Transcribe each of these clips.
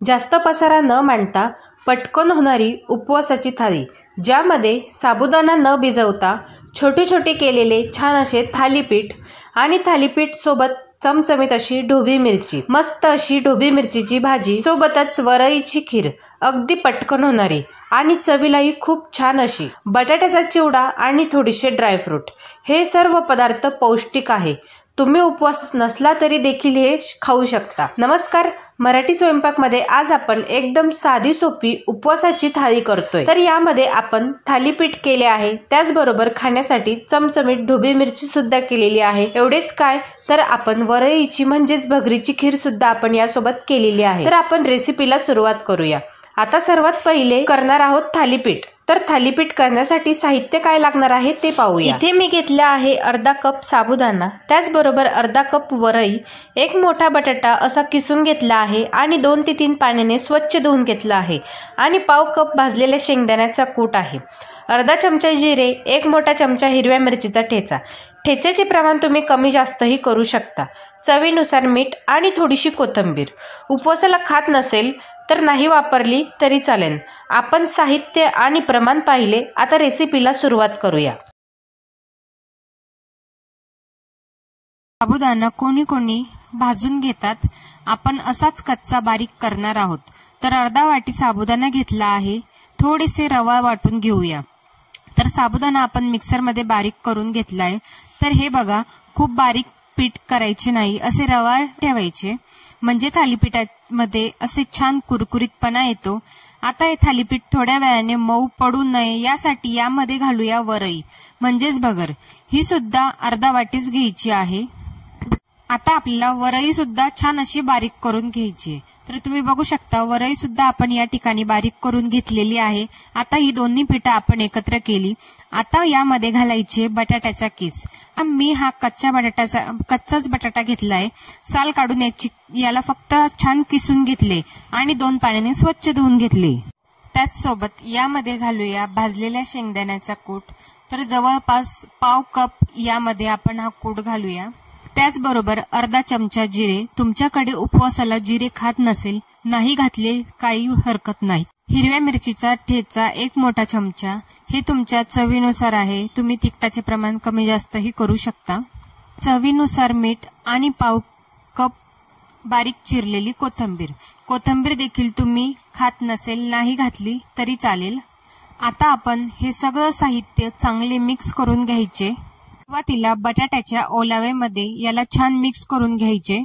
जास्त पसारा न मांडता पटकन होणारी उपवासाची थाळी, ज्यामध्ये साबुदाणा न भिजवता छोटे छोटे केलेले छान असे थालीपीठ आणि थालीपीठ सोबत चमचमीत अशी ढोबळी मिरची, मस्त अशी ढोबळी मिरचीची भाजी, सोबतच वरईची खीर, अगदी पटकन होणारी आणि चवीलाही खूप छान अशी बटाट्याचा चिवडा आणि थोडेसे ड्रायफ्रूट. हे सर्व पदार्थ पौष्टिक आहे. तुम्ही उपवास नसला तरी देखील हे खाऊ शकता. नमस्कार, मराठी स्वयंपाकमध्ये आज आपण एकदम साधी सोपी उपवासाची थाळी करतोय. तर यामध्ये आपण थालीपीठ केले आहे, त्याचबरोबर खाण्यासाठी चमचमीत ढोबळी मिरची सुद्धा केलेली आहे. एवढेच काय, तर आपण वरईची म्हणजेच भगरीची खीर सुद्धा आपण यासोबत केलेली आहे. तर आपण रेसिपीला सुरुवात करूया. आता सर्वात पहिले करणार आहोत थालीपीठ. तर थालीपीठ करण्यासाठी साहित्य काय लागणार आहे ते पाहूया. इथे मी घेतला आहे अर्धा कप साबुदाणा, त्याचबरोबर अर्धा कप वरई, एक मोठा बटाटा असा किसून घेतला आहे आणि 2 ते 3 पाण्याने स्वच्छ धुवून घेतला आहे आणि पाव कप भाजलेल्या शेंगदाण्याचा कूट आहे, अर्धा चमचा जिरे, एक मोठा चमचा हिरव्या मिरचीचा ठेचा. ठेच्याचे प्रमाण तुम्ही कमी जास्तही करू शकता. चवीनुसार मीठ आणि थोडीशी कोथिंबीर. उपवासाला खात नसेल तर नाही वापरली तरी चालेल. आपण साहित्य आणि प्रमाण पाहिले. आता रेसिपीला सुरुवात करूया. साबुदाणा कोणी कोणी भाजून घेतात, आपण असाच कच्चा बारीक करणार आहोत. तर अर्धा वाटी साबुदाणा घेतला आहे. थोडेसे रवा वाटून घेऊया. तर साबुदाणा आपण मिक्सरमध्ये बारीक करून घेतलाय. तर हे बघा, खूप बारीक पीठ करायचे नाही, असे रवा ठेवायचे, म्हणजे थालीपीठामध्ये असे छान कुरकुरीतपणा येतो. आता हे थालीपीठ थोड्या वेळाने मऊ पडू नये यासाठी यामध्ये घालूया वरई म्हणजेच भगर. ही सुद्धा अर्धा वाटीच घ्यायची आहे. आता आपल्याला वरई सुद्धा छान अशी बारीक करून घ्यायची. तर तुम्ही बघू शकता, वरई सुद्धा आपण या ठिकाणी बारीक करून घेतलेली आहे. आता ही दोन्ही पिठं आपण एकत्र केली. आता यामध्ये घालायचे बटाट्याचा किस. मी हा कच्चाच बटाटा घेतलाय. साल काढून याला फक्त छान किसून घेतले आणि 2 पाण्याने स्वच्छ धुवून घेतले. त्याचसोबत यामध्ये घालूया भाजलेल्या शेंगदाण्याचा कूट. तर जवळपास पाव कप यामध्ये आपण हा कूट घालूया. त्याचबरोबर अर्धा चमचा जिरे. तुमच्याकडे उपवासाला जिरे खात नसेल, नाही घातले काही हरकत नाही. हिरव्या मिरचीचा ठेचा 1 मोठा चमचा. हे तुमच्या चवीनुसार आहे, तुम्ही तिखटाचे प्रमाण कमी जास्तही करू शकता. चवीनुसार मीठ आणि पाव कप बारीक चिरलेली कोथिंबीर. कोथिंबीर देखील तुम्ही खात नसेल, नाही घातली तरी चालेल. आता आपण हे सगळं साहित्य चांगले मिक्स करून घ्यायचे. सुरुवातीला बटाट्याच्या ओलाव्यामध्ये याला छान मिक्स करून घ्यायचे.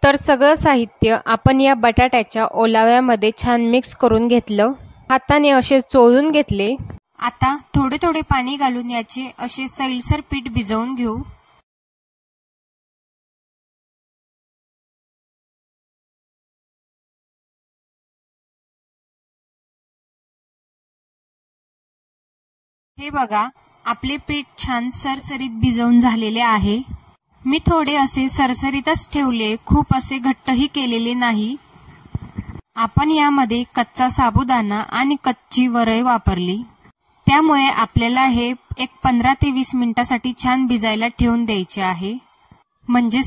तर सगळं साहित्य आपण या बटाट्याच्या ओलाव्यामध्ये छान मिक्स करून घेतलं. हाताने असे चोळून घेतले. आता थोडे थोडे पाणी घालून याचे असे सैलसर पीठ भिजवून घेऊ. हे बघा, आपले पीठ छान सरसरीत भिजवून झालेले आहे. मी थोडे असे सरसरीतच ठेवले, खूप असे घट्टही केलेले नाही. आपण यामध्ये कच्चा साबुदाणा आणि कच्ची वरई वापरली, त्यामुळे आपल्याला हे एक 15 ते 20 मिनिटासाठी छान भिजायला ठेवून द्यायचे आहे. म्हणजे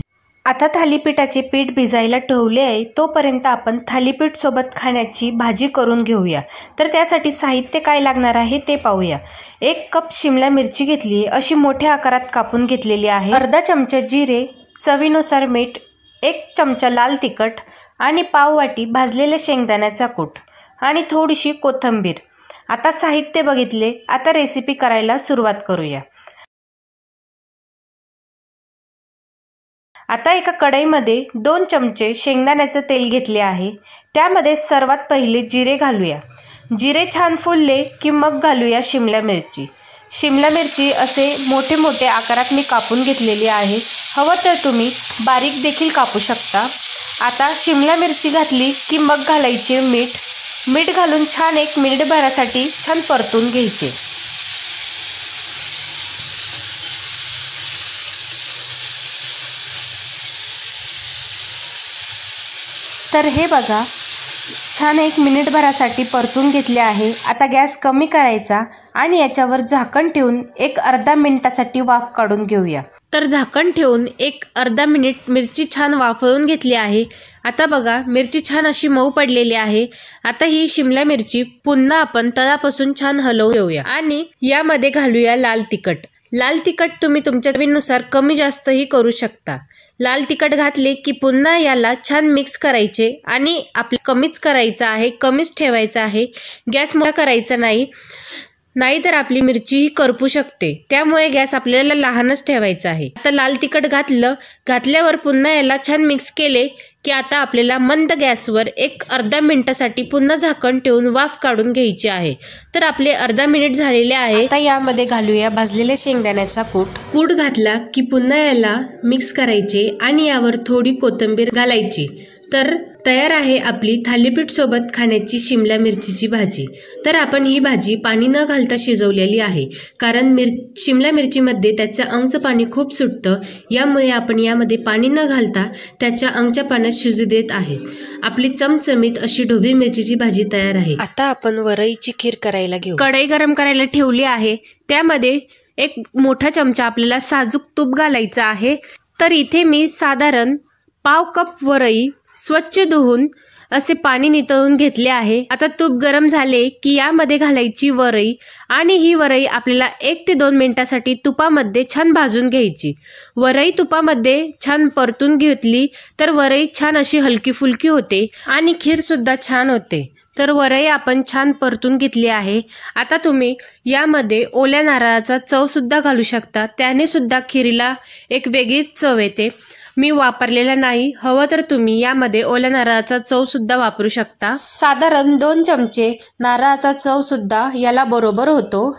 आता थालीपीठाचे पीठ भिजायला ठेवले आहे, तोपर्यंत आपण थालीपीठ सोबत खाण्याची भाजी करून घेऊया. तर त्यासाठी साहित्य काय लागणार आहे ते पाहूया. 1 कप शिमला मिरची घेतली, अशी मोठ्या आकारात कापून घेतलेली आहे. अर्धा चमचा जिरे, चवीनुसार मीठ, 1 चमचा लाल तिखट आणि पाव वाटी भाजलेल्या शेंगदाण्याचा कूट आणि थोडीशी कोथिंबीर. आता साहित्य बघितले. आता रेसिपी करायला सुरुवात करूया. आता एका कढईमध्ये 2 चमचे शेंगदाण्याचे तेल घेतले आहे. त्यामध्ये सर्वात पहिले जिरे घालूया. जिरे छान फुलले की मग घालूया शिमला मिरची. शिमला मिरची असे मोठे मोठे आकारात मी कापून घेतलेली आहे. हवं तर तुम्ही बारीक देखील कापू शकता. आता शिमला मिरची घातली की मग घालायचे मीठ. मीठ घालून छान 1 मिनिटभरासाठी छान परतून घ्यायचे. तर हे बघा, छान 1 मिनिटभरासाठी परतून घेतले आहे. आता गॅस कमी करायचा आणि याच्यावर झाकण ठेवून एक अर्धा मिनिटासाठी वाफ काढून घेऊया. तर झाकण ठेवून एक अर्धा मिनिट मिरची छान वाफळून घेतली आहे. आता बघा मिरची छान अशी मऊ पडलेली आहे। आता ही शिमला मिरची पुन्हा आपण तळापासून छान हलवून घेऊया आणि यामध्ये घालूया लाल तिखट। लाल तिखट तुम्ही तुमच्या चवीनुसार कमी जास्तही करू शकता। लाल तिखट घातले की पुन्हा याला छान मिक्स करायचे आणि आपल्याला कमीच करायचं आहे, कमीच ठेवायचं आहे, गॅस मोठा करायचा नाही, नाहीतर आपली मिरची ही करपू शकते, त्यामुळे गॅस आपल्याला लहानच ठेवायचा आहे। आता लाल तिखट घातल्यावर पुन्हा याला छान मिक्स केले की आता आपल्याला मंद गॅसवर एक अर्धा मिनिटासाठी पुन्हा झाकण ठेवून वाफ काढून घ्यायची आहे। तर आपले अर्धा मिनिट झालेले आहे। आता यामध्ये घालूया भाजलेल्या शेंगदाण्याचा कूट घातला की पुन्हा याला मिक्स करायचे आणि यावर थोडी कोथिंबीर घालायची। तर तयार आहे आपली थालीपीठ सोबत खाण्याची शिमला मिरचीची भाजी। तर आपण ही भाजी पाणी न घालता शिजवलेली आहे, कारण शिमला मिरचीमध्ये त्याच्या अंगचं पाणी खूप सुटतं, यामुळे आपण यामध्ये पाणी न घालता त्याच्या अंगच्या पाण्यात शिजू देत आहे। आपली चमचमीत अशी ढोबळी मिरचीची भाजी तयार आहे। आता आपण वरईची खीर करायला घेऊ। कढई गरम करायला ठेवली आहे, त्यामध्ये एक मोठा चमचा आपल्याला साजूक तूप घालायचं आहे। तर इथे मी साधारण पाव कप वरई स्वच्छ धुवून असे पाणी नितळून घेतले आहे। आता तूप गरम झाले की यामध्ये घालायची वरई आणि ही वरई आपल्याला 1 ते 2 मिनिटासाठी तुपामध्ये छान भाजून घ्यायची। वरई तुपामध्ये छान परतून घेतली तर वरई छान अशी हलकी फुलकी होते आणि खीर सुद्धा छान होते। तर वरई आपण छान परतून घेतली आहे। आता तुम्ही यामध्ये ओल्या नारळाचा चव सुद्धा घालू शकता, त्याने सुद्धा खीरीला एक वेगळीच चव येते। मी वापरलेला नाही, हवं तर तुम्ही यामध्ये ओल्या नारळाचा चव सुद्धा वापरू शकता। साधारण 2 चमचे नारळाचा चव सुद्धा याला बरोबर होतो।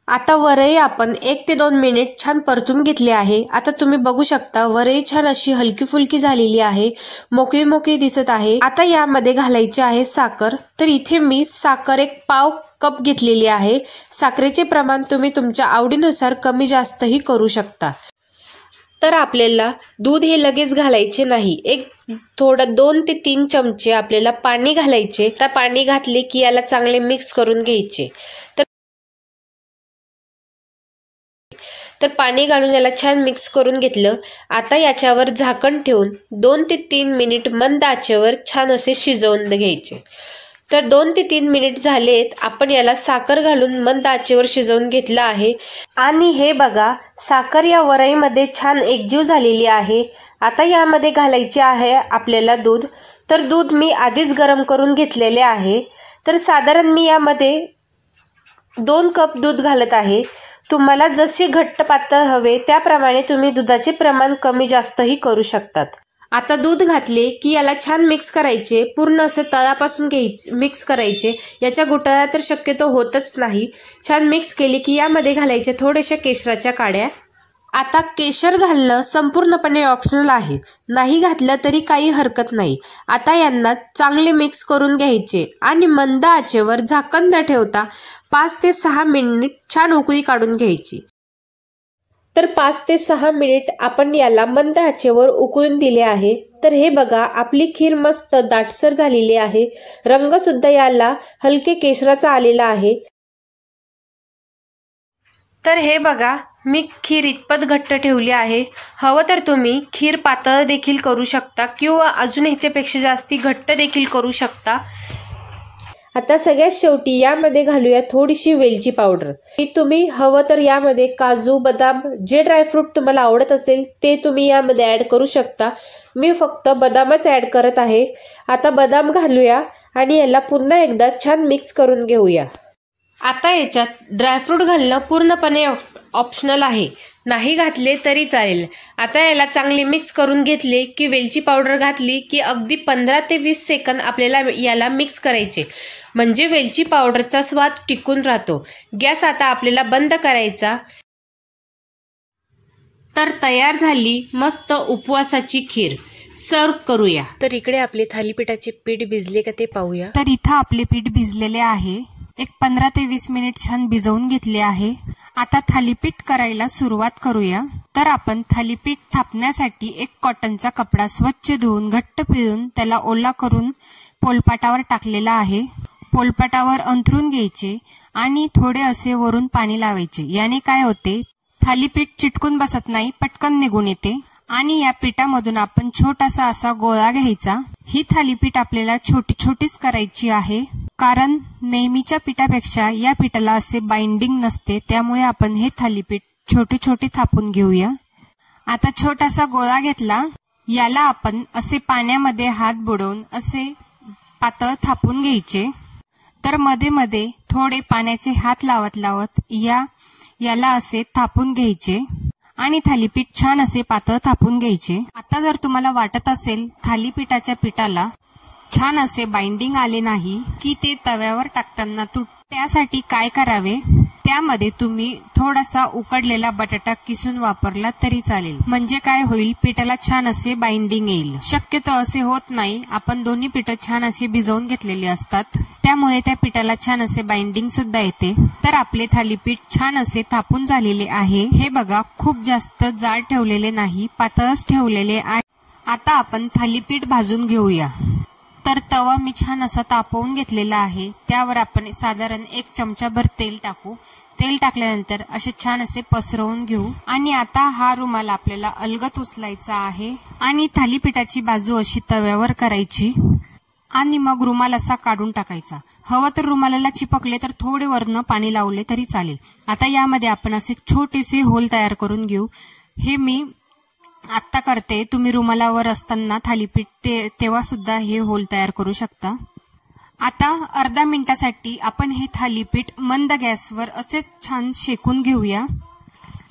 आता वरई आपण 1 ते 2 मिनिट छान परतून घेतले आहे। आता तुम्ही बघू शकता वरई छान अशी हलकी फुलकी झालेली आहे, मोकळी मोकळी दिसत आहे। आता यामध्ये घालायची आहे साखर। तर इथे मी साखर एक पाव कप घेतलेली आहे। साखरेचे प्रमाण तुम्ही तुमच्या आवडीनुसार कमी जास्तही करू शकता। तर आपल्याला दूध हे लगेच घालायचे नाही, एक थोडं 2 ते 3 चमचे आपल्याला पाणी घालायचे। तर पाणी घातले की याला चांगले मिक्स करून घ्यायचे। तर पाणी घालून याला छान मिक्स करून घेतलं। आता याच्यावर झाकण ठेवून 2 ते 3 मिनिट मंद आचेवर छान असे शिजवून घ्यायचे। तर 2 ते 3 मिनिट झालेत, आपण याला साखर घालून मंद आचेवर शिजवून घेतलं आहे आणि हे बघा साखर या वरईमध्ये छान एकजीव झालेली आहे। आता यामध्ये घालायचे आहे आपल्याला दूध। तर दूध मी आधीच गरम करून घेतलेले आहे। तर साधारण मी यामध्ये 2 कप दूध घालत आहे। तुम्हाला जशी घट्ट पातळ हवे त्याप्रमाणे तुम्ही दुधाचे प्रमाण कमी जास्तही करू शकतात। आता दूध घातले की याला छान मिक्स करायचे, पूर्ण असं तळापासून मिक्स करायचे, याच्या गुठळ्या तर शक्यतो होतच नाही। छान मिक्स केले की यामध्ये घालायचे थोड्याशा केशराच्या काड्या। आता केशर घालणं संपूर्णपणे ऑप्शनल आहे, नाही घातलं तरी काही हरकत नाही। आता यांना चांगले मिक्स करून घ्यायचे आणि मंद आचेवर झाकण न ठेवता 5 ते 6 मिनिट छान उकळी काढून घ्यायची। तर 5 ते 6 मिनिट आपण याला मंद आचेवर उकळून दिले आहे। तर हे बघा आपली खीर मस्त दाटसर झालेली आहे, रंग सुद्धा याला हलके केशराचा आलेला आहे। तर हे बघा मी खीर इतपत घट्ट ठेवली आहे, हवं तर तुम्ही खीर पातळ देखील करू शकता किंवा अजून ह्याच्यापेक्षा जास्ती घट्ट देखील करू शकता। आता सगळ्यात शेवटी यामध्ये घालूया थोडीशी वेलची पावडर। तुम्ही हवं तर यामध्ये काजू, बदाम जे ड्रायफ्रूट तुम्हाला आवडत असेल ते तुम्ही यामध्ये ॲड करू शकता। मी फक्त बदामच ॲड करत आहे। आता बदाम घालूया आणि याला पुन्हा एकदा छान मिक्स करून घेऊया। आता याच्यात ड्रायफ्रूट घालणं पूर्णपणे ऑप्शनल आहे, नाही घातले तरी चालेल। आता याला चांगले मिक्स करून घेतले की वेलची पावडर घातली की अगदी 15 ते 20 सेकंद आपल्याला याला मिक्स करायचे, म्हणजे वेलची पावडरचा स्वाद टिकून राहतो। गॅस आता आपल्याला बंद करायचा। तर तयार झाली मस्त उपवासाची खीर, सर्व करूया। तर इकडे आपले थालीपीठाचे पीठ भिजले का ते पाहूया। तर इथं आपले पीठ भिजलेले आहे, एक 15 ते 20 मिनिट छान भिजवून घेतले आहे। आता थालीपीठ करायला सुरुवात करूया। तर आपण थालीपीठ थापण्यासाठी एक कॉटनचा कपडा स्वच्छ धुवून घट्ट पिळून त्याला ओला करून पोलपाटावर टाकलेला आहे। पोलपाटावर अंथरून घ्यायचे आणि थोडे असे वरून पाणी लावायचे, याने काय होते थालीपीठ चिटकून बसत नाही, पटकन निघून येते। आणि या पिठामधून आपण छोटासा असा गोळा घ्यायचा। ही थालीपीठ आपल्याला छोटी छोटीच करायची आहे, कारण नेहमीच्या पिठापेक्षा या पिठाला असे बाइंडिंग नसते, त्यामुळे आपण हे थालीपीठ छोटे छोटे थापून घेऊया। आता छोटासा गोळा घेतला, याला आपण असे पाण्यामध्ये हात बुडवून असे पातळ थापून घ्यायचे। तर मध्ये मध्ये थोडे पाण्याचे हात लावत लावत याला असे थापून घ्यायचे आणि थालीपीठ छान असे पातळ थापून घ्यायचे। आता जर तुम्हाला वाटत असेल थालीपीठाच्या पिठाला छान असे बाइंडिंग आले नाही की ते तव्यावर टाकताना त्यासाठी काय करावे, त्यामध्ये तुम्ही थोडासा उकडलेला बटाटा किसून वापरला तरी चालेल। म्हणजे काय होईल, पिठाला छान असे बाइंडिंग येईल। शक्यतो असे होत नाही, आपण दोन्ही पिठं छान असे भिजवून घेतलेली असतात, त्यामुळे त्या पिठाला छान असे बाइंडिंग सुद्धा येते। तर आपले थालीपीठ छान असे थापून झालेले आहे। हे बघा, खूप जास्त जाड ठेवलेले नाही, पातळच ठेवलेले आहे। आता आपण थालीपीठ भाजून घेऊया। तर तवा मी छान असा तापवून घेतलेला आहे, त्यावर आपण साधारण 1 चमचाभर तेल टाकू। तेल टाकल्यानंतर असे छान असे पसरवून घेऊ आणि आता हा रुमाल आपल्याला अलगद उचलायचा आहे आणि थालीपीठाची बाजू अशी तव्यावर करायची आणि मग रुमाल असा काढून टाकायचा। हवं तर रुमालाला चिपकले तर थोडे वरनं पाणी लावले तरी चालेल। आता यामध्ये आपण असे छोटेसे होल तयार करून घेऊ। हे मी आत्ता करते, तुम्ही रुमालावर असताना थालीपीठ तेव्हा सुद्धा हे होल तयार करू शकता। आता अर्धा मिनिटासाठी आपण हे थालीपीठ मंद गॅसवर असे छान शेकून घेऊया।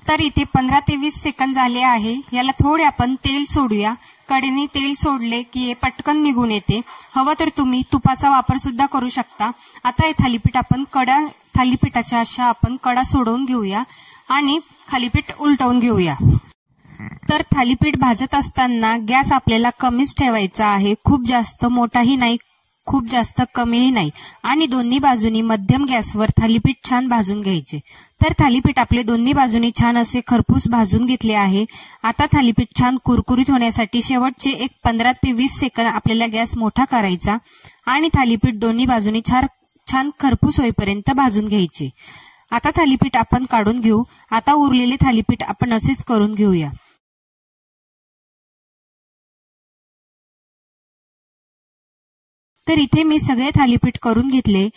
तर इथे 15 ते 20 सेकंद झाले आहे। याला थोडे आपण तेल सोडूया। कडेने तेल सोडले की हे पटकन निघून येते। हवं तर तुम्ही तुपाचा वापर सुद्धा करू शकता। आता हे थालीपीठ आपण थालीपीठाच्या अशा आपण कडा सोडवून घेऊया आणि थालीपीठ उलटवून घेऊया। तर थालीपीठ भाजत असताना गॅस आपल्याला कमीच ठेवायचा आहे, खूप जास्त मोठाही नाही, खूप जास्त कमीही नाही आणि दोन्ही बाजूनी मध्यम गॅसवर थालीपीठ छान भाजून घ्यायचे। तर थालीपीठ आपले दोन्ही बाजूनी छान असे खरपूस भाजून घेतले आहे। आता थालीपीठ छान कुरकुरीत होण्यासाठी शेवटचे 15 ते 20 सेकंद आपल्याला गॅस मोठा करायचा आणि थालीपीठ दोन्ही बाजूनी छान खरपूस होईपर्यंत भाजून घ्यायचे। आता थालीपीठ आपण काढून घेऊ। आता उरलेले थालीपीठ आपण असेच करून घेऊया। तर इथे मी सगळे थालीपीठ करून घेतले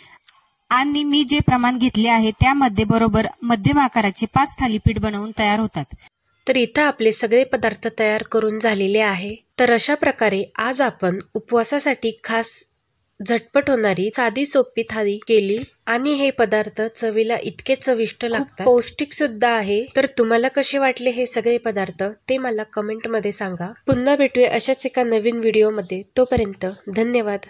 आणि मी जे प्रमाण घेतले आहे त्यामध्ये बरोबर मध्यम आकाराचे 5 थालीपीठ बनवून तयार होतात। तर इथं आपले सगळे पदार्थ तयार करून झालेले आहे। तर अशा प्रकारे आज आपण उपवासासाठी खास झटपट होणारी साधी सोपी थाली केली आणि हे पदार्थ चवीला इतके चविष्ट लागतात, पौष्टिक सुद्धा आहे। तर तुम्हाला कसे वाटले हे सगळे पदार्थ ते मला कमेंट मध्ये सांगा। पुन्हा भेटूया अशाच एका नवीन व्हिडिओ मध्ये, तोपर्यंत धन्यवाद।